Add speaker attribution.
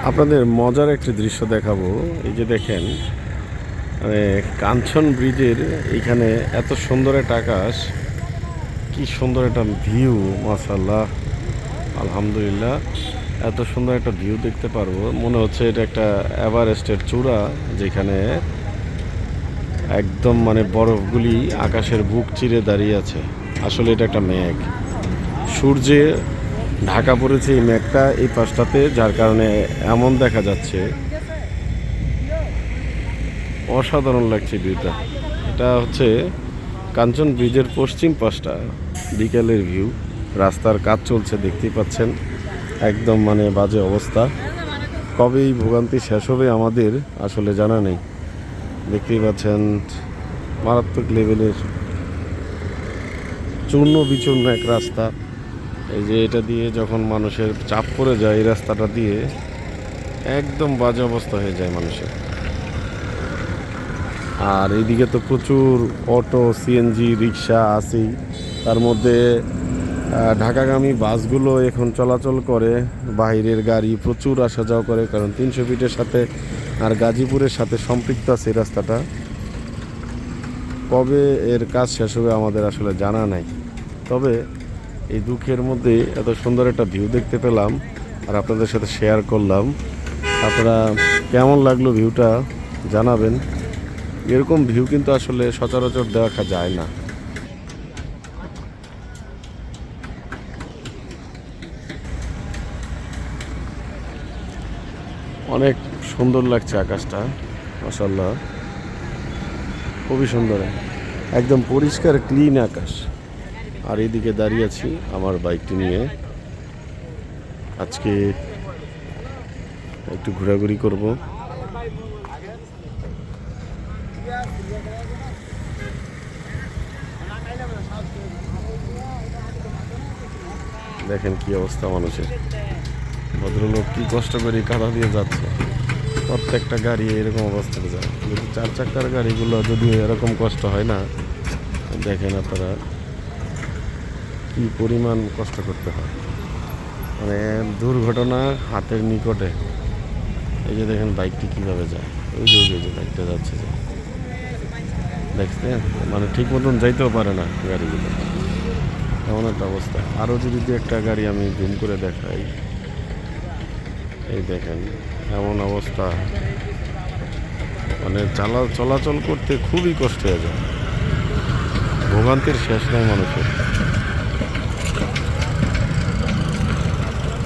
Speaker 1: আপনাদের মজার একটি দৃশ্য দেখাবো। এই যে দেখেন, মানে কাঞ্চন ব্রিজের এইখানে এত সুন্দর একটা আকাশ, কি সুন্দর একটা ভিউ, মাশাআল্লাহ, আলহামদুলিল্লাহ। এত সুন্দর একটা ভিউ দেখতে পারবো, মনে হচ্ছে এটা একটা এভারেস্টের চূড়া, যেখানে একদম মানে বরফগুলি আকাশের বুক চিরে দাঁড়িয়ে আছে। আসলে এটা একটা মেঘ, সূর্যে ঢাকা পড়েছে এই মেঘটা এই পাশটাতে, যার কারণে এমন দেখা যাচ্ছে। অসাধারণ লাগছে ভিউটা। এটা হচ্ছে কাঞ্চন ব্রিজের পশ্চিম পাশটা, বিকেলের ভিউ। রাস্তার কাজ চলছে, দেখতেই পাচ্ছেন, একদম মানে বাজে অবস্থা। কবে এই ভোগান্তি শেষ হবে আমাদের আসলে জানা নেই। দেখতেই পাচ্ছেন মারাত্মক লেভেলের চূর্ণ বিচূর্ণ এক রাস্তা। এই যে এটা দিয়ে যখন মানুষের চাপ পড়ে যায়, এই রাস্তাটা দিয়ে একদম বাজে অবস্থা হয়ে যায় মানুষের। আর এইদিকে তো প্রচুর অটো, সিএনজি, রিক্সা আছেই। তার মধ্যে ঢাকাগামী বাসগুলো এখন চলাচল করে, বাইরের গাড়ি প্রচুর আসা যাওয়া করে, কারণ 300 ফিটের সাথে আর গাজীপুরের সাথে সম্পৃক্ত আছে এই রাস্তাটা। কবে এর কাজ শেষ হবে আমাদের আসলে জানা নাই। তবে এই দুঃখের মধ্যে এত সুন্দর একটা ভিউ দেখতে পেলাম আর আপনাদের সাথে শেয়ার করলাম। আপনারা কেমন লাগলো ভিউটা জানাবেন। এরকম ভিউ কিন্তু আসলে সচরাচর দেখা যায় না। অনেক সুন্দর লাগছে আকাশটা, মাশাআল্লাহ, খুবই সুন্দর, একদম পরিষ্কার ক্লিন আকাশ। আর এইদিকে দাঁড়িয়ে আছি আমার বাইকটি নিয়ে। আজকে একটু ঘোরাঘুরি করব। দেখেন কি অবস্থা মানুষের। ভদ্রলোক কি কষ্ট করে কাদা দিয়ে যাচ্ছে। প্রত্যেকটা গাড়ি এরকম অবস্থাতে যায়। যদি 4 চাকার গাড়িগুলো যদি এরকম কষ্ট হয় না, দেখেন আপনারা কি পরিমাণ কষ্ট করতে হয়। মানে দুর্ঘটনা হাতের নিকটে। এই যে দেখেন বাইকটি কীভাবে যায়, ওই যে বাইকটা যাচ্ছে, যে দেখছেন, মানে ঠিক মতন যাইতেও পারে না গাড়িগুলো, এমন একটা অবস্থা। আরও যদি একটা গাড়ি আমি জুম করে দেখাই, এই দেখেন এমন অবস্থা, মানে চলাচল করতে খুবই কষ্ট হয়ে যায়। ভোগান্তির শেষ নাই মানুষের।